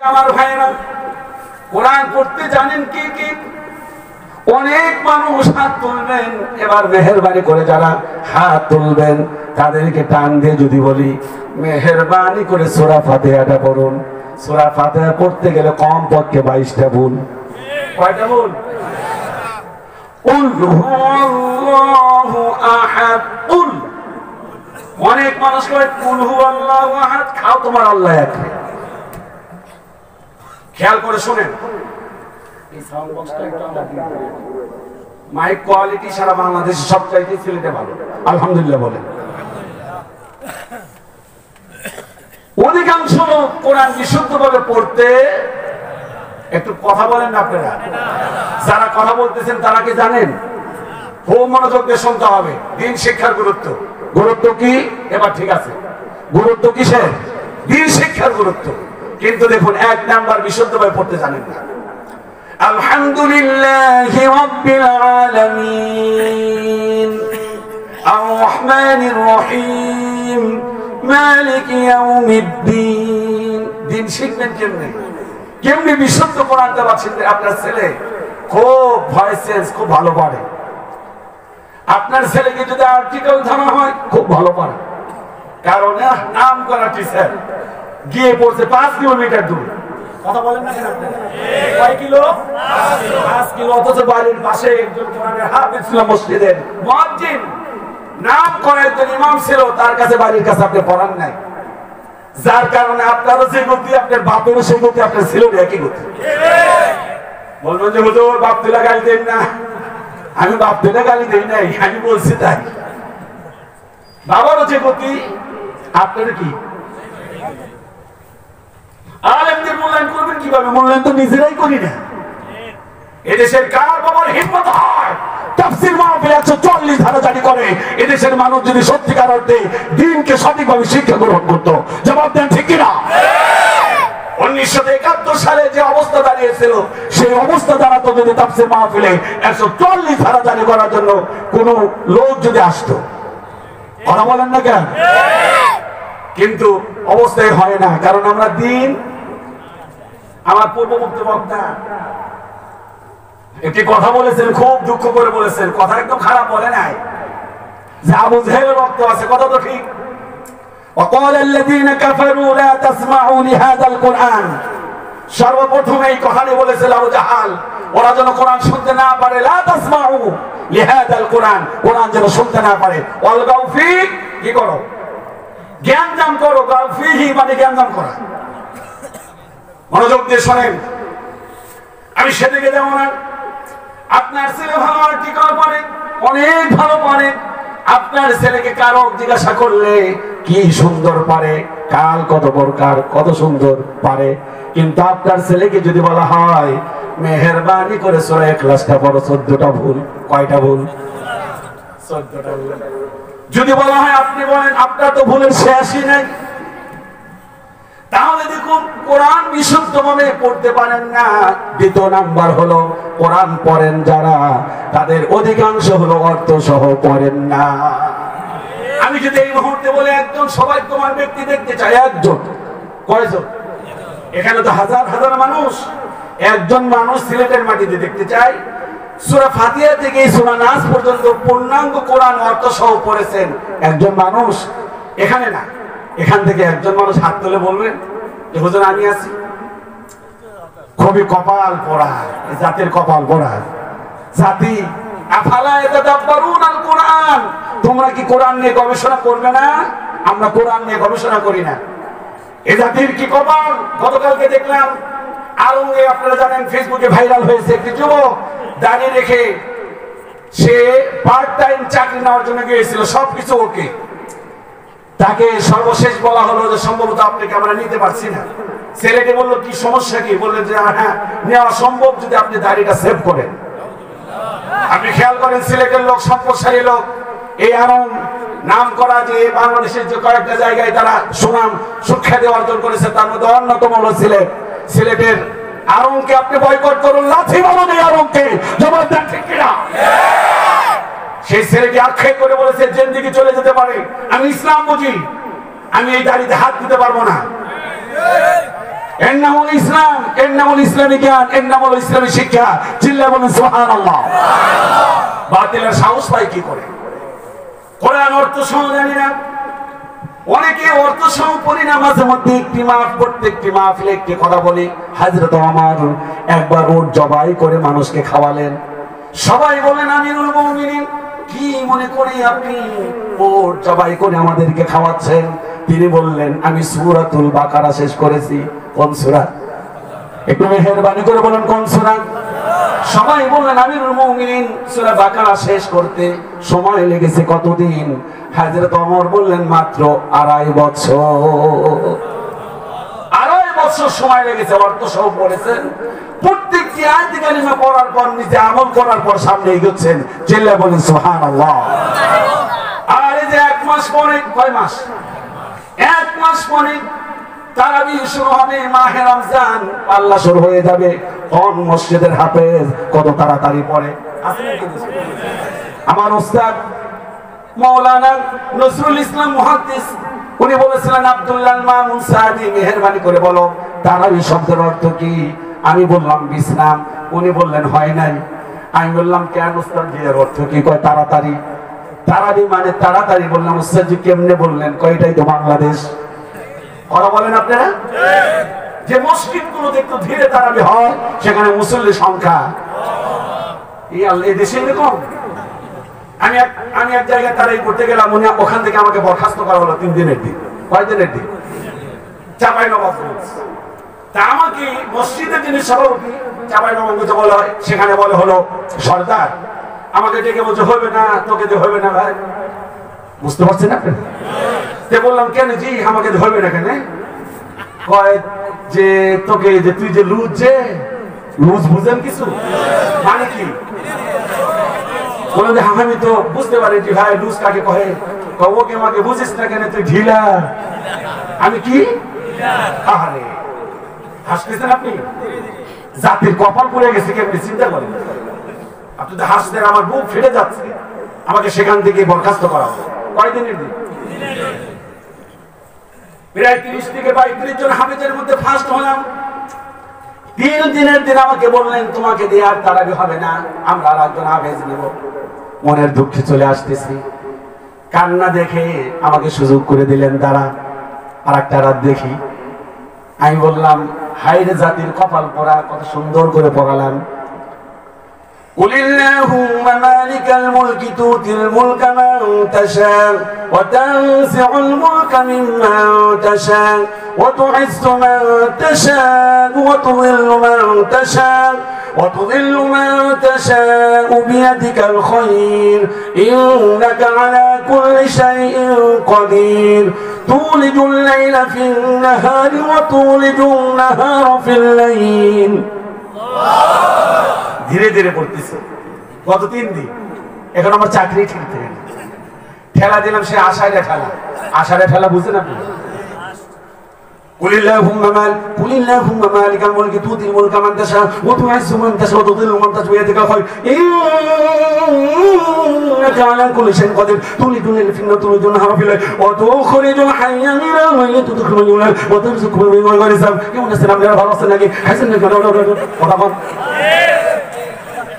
আমার ভাইরা কোরআন পড়তে জানেন কি কি? অনেক মানুষ হাত তুলবেন। এবার মেহেরবানি করে যারা হাত তুলবেন তাদেরকে টান দিয়ে যদি বলি মেহেরবানি করে সূরা ফাতিহাটা পড়ুন। সূরা ফাতিহা পড়তে গেলে কমপক্ষে 22টা ভুল। কয়টা ভুল? কুল হুয়াল্লাহু আহাদ। কুল। অনেক মানুষ কয় কুল হুয়াল্লাহু আহাদ। খাও তোমার আল্লাহ এক। খেয়াল করে শুনেন, এই সাউন্ড বক্সটা একটু আমরা দিয়ে দেব। মাইক কোয়ালিটি সারা বাংলাদেশে সবচাইতে সিলেটে ভালো, আলহামদুলিল্লাহ বলেন। অধিকাংশ লোক কোরআন বিশুদ্ধভাবে পড়তে একটু কথা বলেন না আপনারা? যারা কথা বলতেছেন তারা কি জানেন? খুব মনোযোগ দিয়ে শুনতে হবে। দিন শিক্ষার গুরুত্ব। গুরুত্ব কি? এবার ঠিক আছে, গুরুত্ব কিসের? দিন শিক্ষার গুরুত্ব। কিন্তু দেখুন, এক নাম্বার বিশুদ্ধভাবে পড়তে জানেন না। আলহামদুলিল্লাহি রাব্বিল আলামিন আর রহমানির রহিম মালিকি ইয়াউমিদ্দিন। দিন শিখবেন কেমনে? কেমনে বিশুদ্ধ কোরআন তেলাওয়াত শিখবে? আপনার ছেলে খুব ভয়েস চেঞ্জ খুব ভালো পারে। আপনার ছেলেকে যদি আর্টিকেল ধরা হয় খুব ভালো পারে, কারণ নাম করা টিচার গিয়ে পড়ছে 5 কিলোমিটার দূর। কথা বলেন না কেন আপনারা? কয় কিলো? 5 কিলো। অথচ বাড়ির পাশে একজন কোরআনের হাফেজ ছিল, মসজিদের মুয়াজ্জিন, নাম করা একজন ইমাম ছিল, তার কাছে বাড়ির কাছে আপনি পড়ান নাই। যার কারণে আপনারও যে গতি, আপনার বাপেরও সেই গতি, আপনার ছেলের একই গতি। বলবেন যে হুজুর বাপ তুলে গালি দেন না। আমি বাপ তুলে গালি দেই নাই, আমি বলছি তাই। বাবারও যে গতি আপনার কি? আলেমদের মূল্যায়ন করবেন কিভাবে? মূল্যায়ন তো নিজেরাই করি না। এদেশের কার বাবার হিম্মত হয় তাফসীর মাহফিল 140 ধারা জারি করে? এদেশের মানুষ যদি সত্যিকার অর্থে দ্বীনকে সঠিকভাবে শিক্ষা গ্রহণ করত, জবাব দেন ঠিক কিনা? 1971 সালে যে অবস্থা দাঁড়িয়েছিল সেই অবস্থা দাঁড়াতো যদি তাফসীর মাহফিলে 140 ধারা জারি করার জন্য কোন লোক যদি আসতো। কথা বলেন না কেন? কিন্তু অবস্থায় হয় না, কারণ আমরা দিন। আমার পূর্ববর্তী বক্তা একটি কথা বলেছেন, খুব দুঃখ করে বলেছেন, কথা একদম খারাপ বলে নাই, যে আবু জেহেলের রক্ত আছে। কথা তো ঠিক। وقال الذين كفروا لا تسمعوا لهذا القرآن। সর্বপ্রথম এই কথাটি বলেছিল আবু জাহাল, ওরা যেন কোরআন শুনতে না পারে। লা তাসমাউ লিহাদাল কোরআন, কোরআন যেন শুনতে না পারে। ওয়ালগাউ ফি, কি করো? জ্ঞানদান করো। গাউ ফিহি মানে জ্ঞানদান করা। মনোযোগ দিয়ে শোনেন, আমি সেদিকে যাব না। আপনার ছেলে ভালো আর্টিকেল পড়ে, অনেক ভালো পড়ে। আপনার ছেলেকে কারো জিজ্ঞাসা করলে কি সুন্দর পারে, কাল কত প্রকার কত সুন্দর পারে। কিন্তু আপনার ছেলেকে যদি বলা হয় মেহেরবানি করে সূরা ইখলাসটা পড়ো, 14টা ভুল। কয়টা ভুল? 14টা ভুল। যদি বলা হয় আপনি বলেন আপনার তো ভুলের শেষই নাই। তাহলে দেখুন, কোরআন বিশুদ্ধভাবে পড়তে পারেন না। দ্বিতীয় নাম্বার হলো, কোরআন পড়েন যারা, তাদের অধিকাংশ হলো অর্থ সহ পড়েন না। আমি যদি এই মুহূর্তে বলে একজন সবাই তোমার ব্যক্তি দেখতে চাই, একজন, কয়জন? এখানে তো হাজার হাজার মানুষ। একজন মানুষ সিলেটের মাটিতে দেখতে চাই সূরা ফাতিহা থেকে সূরা নাস পর্যন্ত পূর্ণাঙ্গ কোরআন অর্থ সহ পড়েছেন একজন মানুষ। এখানে না, এখান থেকে একজন মানুষ হাত তুলে বলবেন যে হুজুর আমি আছি। খুবই কপাল পোড়া জাতির, কপাল পোড়া জাতি। আফালা ইয়াতাদাব্বারুনাল কোরআন, তোমরা কি কোরআন নিয়ে গবেষণা করবে না? আমরা কোরআন নিয়ে গবেষণা করি না। এ জাতির কি কপাল! গতকালকে দেখলাম আলমে, আপনারা জানেন ফেসবুকে ভাইরাল হয়েছে, একটি যুবক দাঁড়িয়ে রেখে সে পার্ট টাইম চাকরি নেওয়ার জন্য গিয়েছিল, সবকিছু ওকে। তাকে সর্বশেষ বলা হলো যে সম্ভবত আপনাকে আমরা নিতে পারছি না। ছেলেকে বললো কি সমস্যা কি? বললেন যে হ্যাঁ নেওয়া সম্ভব যদি আপনি দাড়িটা সেভ করেন। আপনি খেয়াল করেন, সিলেটের লোক সম্পদশালী লোক, এই আরম নাম করা যে বাংলাদেশের যে কয়েকটা জায়গায় তারা সুনাম সুখ্যাতি অর্জন করেছে, তার মধ্যে অন্যতম হলো সিলেট। সিলেটের আরমকে আপনি বয়কট করুন, লাথি মারুন এই আরমকে। জবাব দেন ঠিক কিনা? সেই ছেলেটি আক্ষেপ করে বলেছে জেন্দিগি চলে যেতে পারে, আমি ইসলাম বুঝি, আমি এই দাড়িতে হাত দিতে পারবো না। এর নাম হলো ইসলাম, এর নাম হলো ইসলামী জ্ঞান, এর নাম হলো ইসলামী শিক্ষা। চিল্লায় বলেন সুবহানাল্লাহ। বাতিলের সাহস পায় কি করে? কোরআন অর্থ সহ জানি না, অনেকে অর্থ সহ পড়ি না, মাঝে মধ্যে একটি প্রত্যেকটি মাহফিলে একটি কথা বলি। হযরত ওমর একবার উট জবাই করে মানুষকে খাওয়ালেন। সবাই বলেন আমিরুল মুমিনিন, কি মনে করে আপনি উট জবাই করে আমাদেরকে খাওয়াচ্ছেন? তিনি বললেন আমি সূরাতুল বাকারা শেষ করেছি। কোন সূরা? একটু মেহেরবানি করে বলেন কোন সূরা? সবাই বললেন আমিরুল মুমিনিন সূরা বাকারা শেষ করতে সময় লেগেছে কতদিন? হযরত ওমর বললেন মাত্র 2.5 বছর। 2.5 বছর সময় লেগেছে, অর্থ সহ পড়েছেন। প্রত্যেকটি আয়াত কালিমা পড়ার পর নিজে আমল করার পর সামনে এগোচ্ছেন। চিল্লায় বলেন সুবহানাল্লাহ। আর এই যে 1 মাস পরে, কয় মাস? 1 মাস পরে তারাবি শুরু হবে, মাহে রমজান আল্লাহ শুরু হয়ে যাবে। কোন মসজিদের হাফেজ কত তাড়াতাড়ি পড়ে? আমার ওস্তাদ মাওলানা নজরুল ইসলাম মুহাদ্দিস উনি বলেছিলেন আব্দুল্লাহ মামুন সাদি মেহেরবানি করে বলো তারাবি শব্দের অর্থ কি? আমি বললাম বিশ্রাম। উনি বললেন হয় নাই। আমি বললাম কেন ওস্তাদ জি এর অর্থ কি? কয় তাড়াতাড়ি। তারাবি মানে তাড়াতাড়ি। বললাম ওস্তাদ জি কেমনে বললেন? কয় এটাই তো বাংলাদেশ। কথা বলেন আপনারা? যে মসজিদগুলোতে একটু ধীরে তারাবি হয় সেখানে মুসল্লি সংখ্যা এই দেশে এরকম। আমি এক জায়গায় তারাই করতে গেলাম, উনি ওখান থেকে আমাকে বরখাস্ত করা হলো 3 দিনের দিন। কয় দিনের দিন? চাঁপাইনবাবগঞ্জ। তা আমাকে মসজিদের যিনি সভাপতি চাঁপাইনবাবগঞ্জ বলা হয়, সেখানে বলে হলো সর্দার। আমাকে ডেকে বলছে হবে না, তোকে দিয়ে হবে না ভাই। বুঝতে পারছেন আপনি? বললাম কেন জি আমাকে ধরবে না কেন? কয় যে তোকে যে তুই যে লুজ বুঝেন কিছু মানে কি? বললাম যে আমি তো বুঝতে পারি যে ভাই লুজ কাকে কহে। ওকে আমাকে বুঝিস না কেন? তুই ঢিলা। আমি কি? আরে হাসতেছেন আপনি? জাতির কপাল পড়ে গেছে কেমনি চিন্তা করেন। আপনি তো হাসতেন, আমার বুক ফেটে যাচ্ছে। আমাকে সেখান থেকে বরখাস্ত করা হবে। কয়দিনের দিন? প্রায় 30 থেকে 32 জন হাফেজের মধ্যে ফার্স্ট হলাম। 3 দিনের দিন আমাকে বললেন তোমাকে দিয়ে আর তারাবি হবে না, আমরা আর একজন হাফেজ নেব। মনের দুঃখে চলে আসতেছি, কান্না দেখে আমাকে সুযোগ করে দিলেন দাঁড়া আর একটা রাত দেখি। আমি বললাম হায়রে জাতির কপাল পড়া, কত সুন্দর করে পড়ালাম। قل اللهم مالك الملك تؤتي الملك من تشاء وتنزع الملك ممن تشاء وتعز من تشاء وتضل من تشاء وتضل من تشاء بيدك الخير إنك على كل شيء قدير تولج الليل في النهار وتولج النهار في الليل। ধীরে ধীরে পড়তেছে। গত 3 দিন এখন আমার চাকরি ঠিক থাকে না। ঠেলা দিলাম, সে আষাঢ়ে ঠেলা বুঝেন আপনি? قل اللهم مالك الملك تؤتي الملك من تشاء وتعز من تشاء وتضل من تشاء بيدك الخير إنك على كل شيء قدير تولج الليل في النهار وتولج النهار في الليل وتخرج الحي من الميت وتخرج الميت وترزق من غير حساب يوم السلام على رسول الله حسن কথা বল।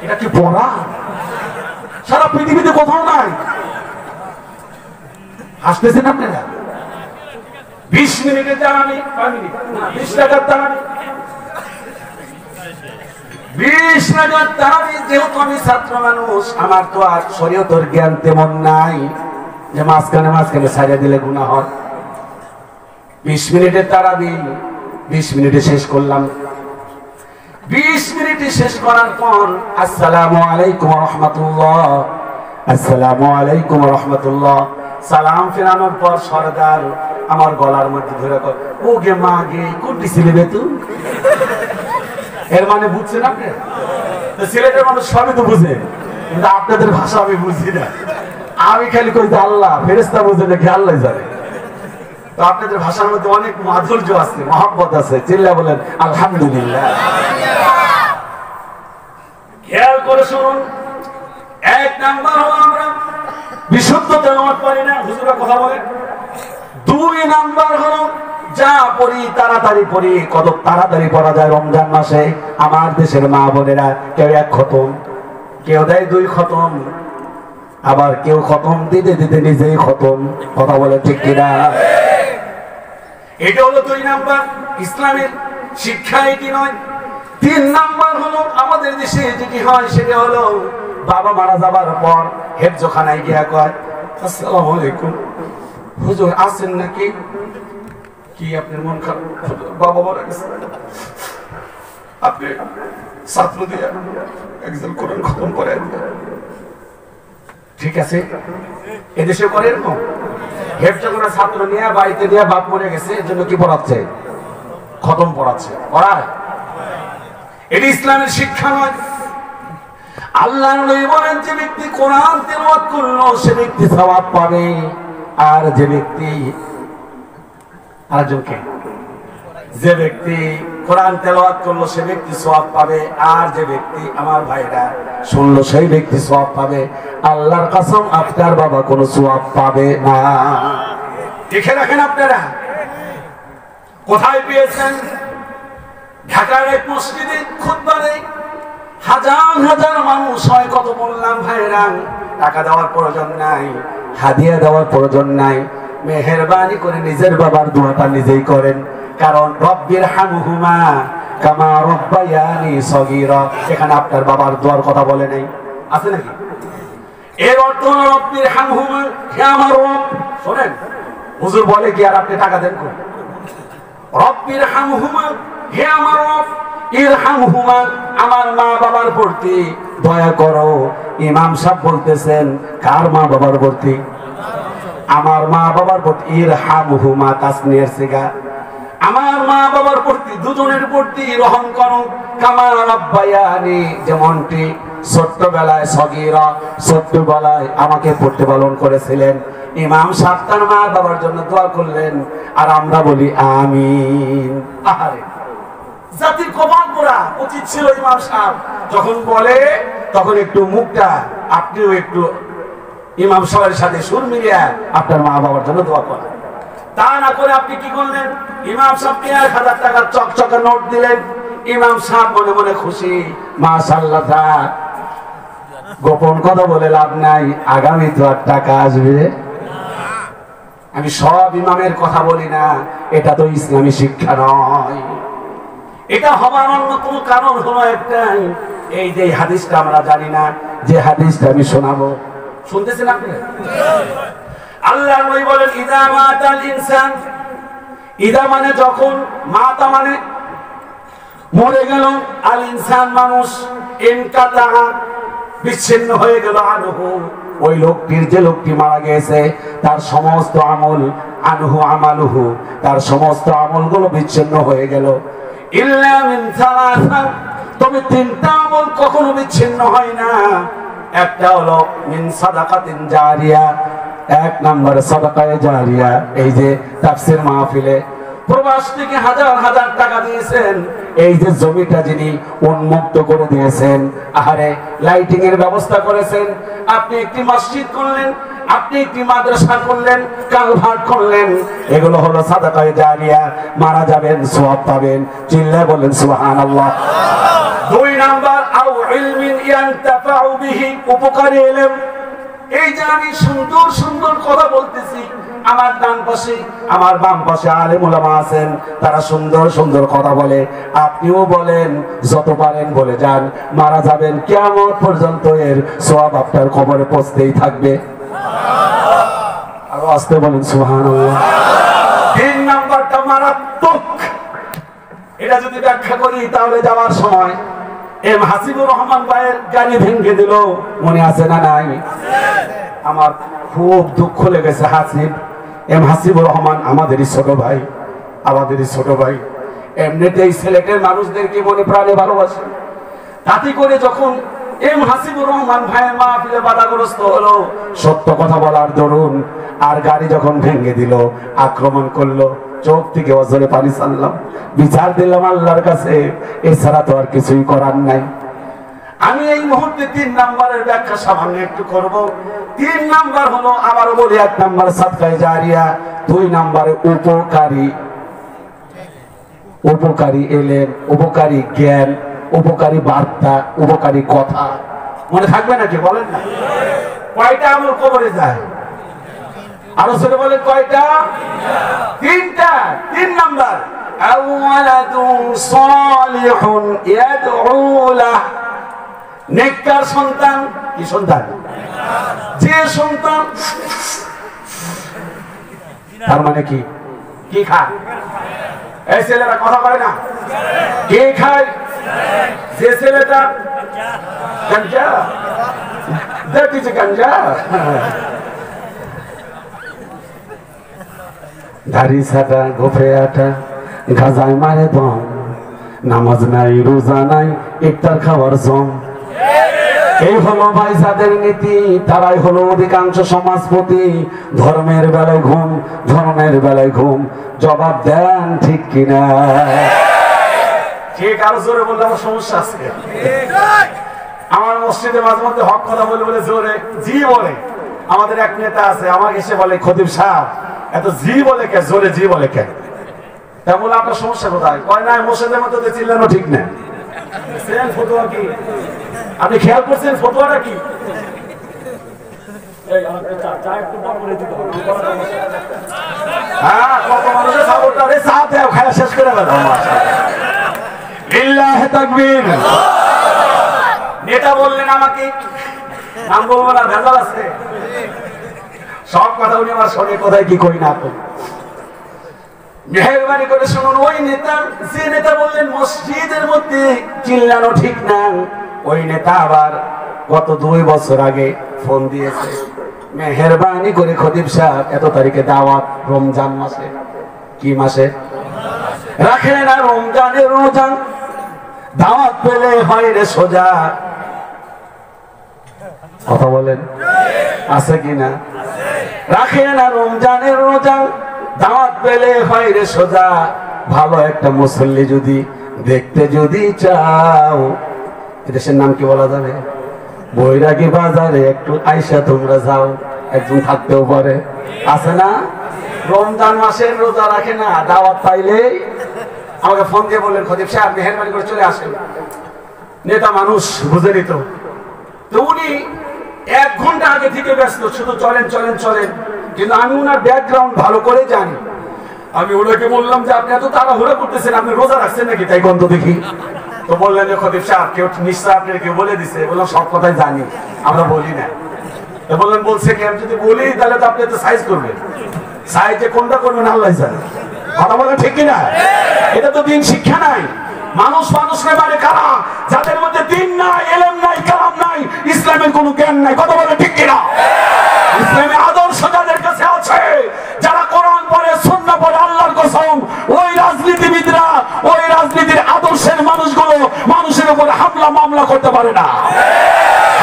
এটা কি পড়া? সারা পৃথিবীতে কোথাও নাই। হাসতেছেন আপনারা? 20 মিনিটে তারাবি, 20 টাকার তারাবি, 20 টাকার তারাবি। যেহেতু আমি ছাত্র মানুষ, আমার তো আর শরীয়তের জ্ঞান তেমন নাই যে মাঝখানে ছাড়িয়ে দিলে গুনাহ হয়। 20 মিনিটে তারাবি 20 মিনিটে শেষ করলাম। 20 মিনিটে শেষ করার পর আসসালামু আলাইকুম ওয়া রাহমাতুল্লাহ, আসসালামু আলাইকুম ওয়া রাহমাতুল্লাহ সালাম ফেরানোর পর সরদার আমার গলার মধ্যে ধরে কয় ও গে মা গে কোটি ছিলে বে তুই? এর মানে বুঝছেন আপনি? তো সিলেটের মানুষ সবই তো বুঝে, কিন্তু আপনাদের ভাষা আমি বুঝি না। আমি খালি কই যে আল্লাহ, ফেরেশতা বুঝে নাকি আল্লাহ জানে। তো আপনাদের ভাষার মধ্যে অনেক মাধুর্য আছে, মহব্বত আছে। চিল্লা বলেন আলহামদুলিল্লাহ। খেয়াল করে শুনুন, 1 নাম্বার হলো আমরা বিশুদ্ধ তেলাওয়াত পারি না, হুজুরা কথা বলেন। 2 নাম্বার হলো যা পড়ি তাড়াতাড়ি পড়ি, কত তাড়াতাড়ি পড়া যায় রমজান মাসে। আমার দেশের মা বোনেরা কেউ 1 খতম, কেউ দেয় 2 খতম, আবার কেউ খতম দিতে দিতে নিজেই খতম। কথা বলে ঠিক কিনা? এটা হলো 2 নাম্বার। ইসলামের শিক্ষা এটি নয়। 3 নাম্বার হলো আমাদের দেশে যেটি হয় সেটা হলো বাবা মারা যাবার পর হেফজখানায় গিয়া কয়, আসসালামু আলাইকুম হুজুর আছেন নাকি? কি আপনার মন খারাপ? বাবা মারা গেছে, আপনি ছাত্র দিয়ে একজন কোরআন খতম করে দিবেন। ঠিক আছে, এদেশে করে এরকম হেফজখানা ছাত্র নিয়ে বাড়িতে দিয়ে বাপ মরে গেছে, এর জন্য কি পড়াচ্ছে? খতম পড়াচ্ছে। পড়ায় এটি ইসলামের শিক্ষা নয়। আল্লাহর নবী বলেন, যে ব্যক্তি কোরআন তেলাওয়াত করলো সে ব্যক্তি সওয়াব পাবে, আর যে ব্যক্তি আরেকজনকে যে ব্যক্তি কোরআন তেলাওয়াত করলো সে ব্যক্তি সওয়াব পাবে, আর যে ব্যক্তি আমার ভাইরা শুনলো সেই ব্যক্তি সওয়াব পাবে। আল্লাহর কসম আপনার বাবা কোনো সওয়াব পাবে না। দেখে রাখেন আপনারা। কোথায় পেয়েছেন? ঢাকার এক মসজিদে খুতবা দেয়, হাজার হাজার মানুষ হয়। কত বললাম ভাইরা, টাকা দেওয়ার প্রয়োজন নাই, হাদিয়া দেওয়ার প্রয়োজন নাই। মেহেরবানি করে নিজের বাবার দোয়াটা নিজেই করেন, কারণ রব্বির হামহুমা কামা রব্বায়ানি সগীরা। এখানে আপনার বাবার দোয়ার কথা বলে নাই, আছে নাকি? এর অর্থ হলো রব্বির হামহুমা, হে আমার রব। শোনেন, হুজুর বলে কি আর আপনি টাকা দেন কোন? রব্বির হামহুমা, হে আমার রব, ইরহামহুমা, আমার মা বাবার প্রতি দয়া করো। ইমাম সাহেব বলতেছেন, কার মা বাবার প্রতি? আমার মা বাবার প্রতি। ইরহামহুমা তাসনিয়ার সিগা, আমার মা বাবার প্রতি, দুজনের প্রতি রহম করো। কামা রাব্বায়ানি, যেমনটি ছোট্টবেলায় সগীরা, ছোট্টবেলায় আমাকে পড়তে পালন করেছিলেন। ইমাম সাহেব তার মা বাবার জন্য দোয়া করলেন, আর আমরা বলি আমিন। আহারে, জাতির কপাল পোড়া উচিত ছিল ইমাম সাহেব যখন বলে তখন একটু মুখটা আপনিও একটু ইমাম সাহেবের সাথে সুর মিলিয়ে আপনার মা বাবার জন্য দোয়া করেন। তা না করে আপনি কি করলেন? ইমাম সাহেবকে 1000 টাকার চকচকে নোট দিলেন। ইমাম সাহেব মনে মনে খুশি, মাশাআল্লাহ। গোপন কথা বলে লাভ নাই, আগামী তো আর টাকা আসবে। আমি সব ইমামের কথা বলি না, এটা তো ইসলামী শিক্ষা নয়। এটা হবার অন্যতম কারণ হলো একটাই, এই যে হাদিসটা আমরা জানি না, যে হাদিসটা আমি শোনাবো, শুনতেছেন আপনি? আল্লাহর নবী বলেন, ইদা মাতাল ইনসান, ইদা মানে যখন, মাতা মানে মরে গেল, আল ইনসান মানুষ, ইনকাতা বিচ্ছিন্ন হয়ে গেল, আনহু ওই লোকটির, যে লোকটি মারা গেছে তার সমস্ত আমল, আনহু আমালুহু, তার সমস্ত আমলগুলো বিচ্ছিন্ন হয়ে গেল। ইল্লা মিন সালাসা, তবে 3টা আমল কখনো বিচ্ছিন্ন হয় না। একটা হলো মিন সাদাকাতিন জারিয়া, 1 নম্বরে সাদাকায়ে জারিয়া। এই যে তাফসীর মাহফিলে প্রবাস থেকে হাজার হাজার টাকা দিয়েছেন, এই যে জমিটা যিনি উন্মুক্ত করে দিয়েছেন, আহারে লাইটিং এর ব্যবস্থা করেছেন, আপনি একটি মসজিদ করলেন, আপনি একটি মাদ্রাসা করলেন, কালভার্ট করলেন, এগুলো হলো সাদাকায়ে জারিয়া। মারা যাবেন, সওয়াব পাবেন। চিল্লায় বলেন সুবহানাল্লাহ। 2 নাম্বার, আও ইলমিন ইয়ানতাফাউ বিহি, উপকারী ইলম। এই যে আমি সুন্দর সুন্দর কথা বলতেছি, আমার ডান পাশে আমার বাম পাশে আলেম ওলামা আছেন, তারা সুন্দর সুন্দর কথা বলে, আপনিও বলেন, যত পারেন বলে যান। মারা যাবেন, কিয়ামত পর্যন্ত এর সওয়াব আপনার কবরে পৌঁছতেই থাকবে। আরো আসতে বলেন সুবহানাল্লাহ। 3 নাম্বারটা মারাত্মক, এটা যদি ব্যাখ্যা করি তাহলে যাওয়ার সময় এম হাসিবুর রহমান ভাইয়ের গাড়ি ভেঙে দিল, মনে আছে না নাই? আমার খুব দুঃখ লেগেছে। এম হাসিবুর রহমান আমাদেরই ছোট ভাই, আমাদেরই ছোট ভাই। এমনিতেই সিলেটের মানুষদেরকে মনে প্রাণে ভালোবাসে, তাতে করে যখন এম হাসিবুর রহমান ভাইয়ের মাহফিলে বাধাগ্রস্ত হলো সত্য কথা বলার দরুন, আর গাড়ি যখন ভেঙে দিল, আক্রমণ করলো, চোখ থেকে অজরে পানি ছাড়লাম, বিচার দিলাম আল্লাহর কাছে, এছাড়া তো আর কিছুই করার নাই। আমি এই মুহূর্তে 3 নাম্বারের ব্যাখ্যা সামান্য একটু করব। 3 নাম্বার হলো, আবারও বলি, 1 নাম্বার সাদকায়ে জারিয়া, 2 নাম্বারে উপকারী উপকারী এলেম, উপকারী জ্ঞান, উপকারী বার্তা, উপকারী কথা মনে থাকবে নাকি বলেন না? কয়টা আমল কবরে যায়? আরো ছেলে বলেন কয়টা? তিনটা। 3 নাম্বার আওয়ালাদুন সালিহুন ইয়াদউ লাহ, নেককার সন্তান। কি সন্তান? যে সন্তান, তার মানে কি? কি খায়? এই ছেলেরা কথা বলে না, কে খায়? যে ছেলেটা গাঞ্জা, দ্যাট ইজ গাঞ্জা। দাড়ি ছাটা, গোফে আটা, গাজায় মারে দম, নামাজ নাই, রোজা নাই, ইফতার খাওয়ার জম। এই হলো ভাই যাদের নীতি, তারাই হলো অধিকাংশ সমাজপতি। ধর্মের বেলায় ঘুম, ধর্মের বেলায় ঘুম। জবাব দেন ঠিক কিনা? ঠিক। আরো জোরে বললে আমার সমস্যা আছে। আমার মসজিদে মাঝে মধ্যে হক কথা বলে বলে জোরে জি বলে। আমাদের এক নেতা আছে, আমাকে এসে বলে, খতিব সাহেব এত জি বলে কে, জোরে জি বলে কে? তা বলে আপনার সমস্যা কোথায়? কয় না, মসজিদের মধ্যে চিল্লানো ঠিক না। ফতোয়া কি আপনি খেয়াল করছেন? ফতোয়াটা কি? হ্যাঁ, কত মানুষের সাপোর্টারে চা দেও, খায়া শেষ করে ফেলো। লিল্লাহি তাকবীর। নেতা বললেন আমাকে, নাম বলবো না, ভেজাল আছে। সব কথা উনি আমার শোনে, কোথায় কি কই না কই। মেহেরবানি করে শুনুন, ওই নেতা, যে নেতা বললেন মসজিদের মধ্যে চিল্লানো ঠিক না, ওই নেতা আবার গত 2 বছর আগে ফোন দিয়েছে, মেহেরবানি করে খতিব সাহেব এত তারিখে দাওয়াত, রমজান মাসে। কি মাসে? রাখে না রমজানের রোজা, দাওয়াত পেলে হয় রে সোজা। কথা বলেন আছে কিনা? রাখে না রমজানের রোজা, দাওয়াত পেলে হয় রে সোজা। ভালো একটা মুসল্লি যদি দেখতে যদি চাও, দেশের নাম কি বলা যাবে? বৈরাগী বাজারে একটু আইসা তোমরা যাও, একজন থাকতেও পারে, আছে না? রমজান মাসের রোজা রাখে না, দাওয়াত পাইলে আমাকে ফোন দিয়ে বললেন, খতিব সাহেব মেহেরবানি করে চলে আসেন। নেতা মানুষ, বুঝে নিত। তো উনি 1 ঘন্টা আগে থেকে ব্যস্ত, শুধু চলেন চলেন চলেন। কিন্তু আমি ওনার ব্যাকগ্রাউন্ড ভালো করে জানি। আমি ওনাকে বললাম যে আপনি এত তাড়াহুড়া করতেছেন, আপনি রোজা রাখছেন নাকি? তাই গন্ধ দেখি। তো বললেন যে খতিব সাহেব কেউ নিশ্চয় আপনার কেউ বলে দিছে। বললাম সব কথাই জানি, আমরা বলি না। তো বললেন বলছে কি? আমি যদি বলি তাহলে তো আপনি তো সাইজ করবেন, সাইজে কোনটা করবেন আল্লাহ জানে। কথা বলে ঠিক কিনা? এটা তো দিন শিক্ষা নাই। মানুষ মানুষকে মানে কারা? যাদের মধ্যে দিন নাই, এলেম নাই, কালাম নাই, ইসলামের কোনো জ্ঞান নাই। কথা বলে ঠিক কিনা? ইসলামের আদর্শ যাদের কাছে আছে, যারা কোরআন পড়ে, সুন্নাহ পড়ে, আল্লাহর কসম ওই রাজনীতিবিদরা, ওই রাজনীতির আদর্শের মানুষগুলো মানুষের উপরে হামলা মামলা করতে পারে না।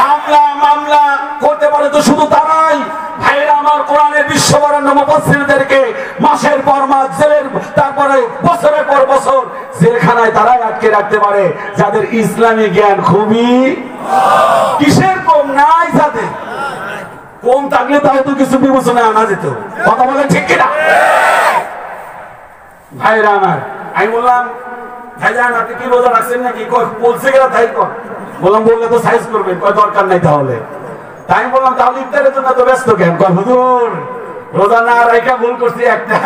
হামলা মামলা করতে পারে তো শুধু তারাই। ভাইরা আমার, কোরআনের বিশ্ববরেণ্য মুফাসসিরদেরকে মাসের পর মাস জেলের, তারপরে বছরের পর বছর জেলখানায় তারাই আটকে রাখতে পারে যাদের ইসলামী জ্ঞান খুবই কিসের কম নাই। যাদের কম থাকলে তাও তো কিছু বিবেচনায় আনা যেত। কথা বলে ঠিক কিনা? ভাইরা আমার, আমি বললাম ভাইজান আপনি কি রোজা রাখছেন নাকি? বলছে গেলা তাই কর। বললাম বললে তো সাইজ করবেন, কয় দরকার নাই তাহলে। তাই বললাম তাহলে ইফতারের জন্য তো ব্যস্ত কেন? কয় হুজুর রোজা না রাখা ভুল করছি একটা,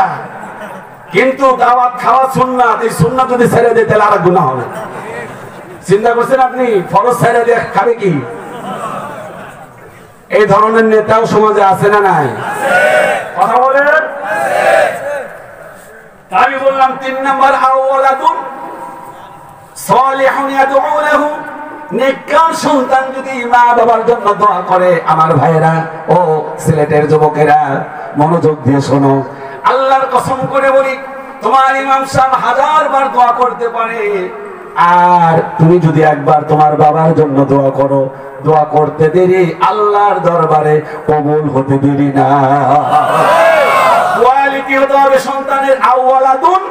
কিন্তু দাওয়াত খাওয়া সুন্নাত, এই সুন্নাত যদি ছেড়ে দেয় তাহলে আর গুনাহ হবে। চিন্তা করছেন আপনি? ফরজ ছেড়ে দিয়ে খাবে কি? এই ধরনের নেতাও সমাজে আছে না নাই? কথা বলেন। আমি বললাম 3 নাম্বার আওয়ালাদুন সালিহুন ইয়াদউ লাহু, নেককার সন্তান যদি মা বাবার জন্য দোয়া করে। আমার ভাইয়েরা ও সিলেটের যুবকেরা মনোযোগ দিয়ে শোনো, আল্লাহর কসম করে বলি, তোমার ইমাম সাহেব 1000 বার দোয়া করতে পারে, আর তুমি যদি একবার তোমার বাবার জন্য দোয়া করো, দোয়া করতে দেরি, আল্লাহর দরবারে কবুল হতে দেরি না। কোয়ালিটি হতে হবে সন্তানের আওয়ালাদুন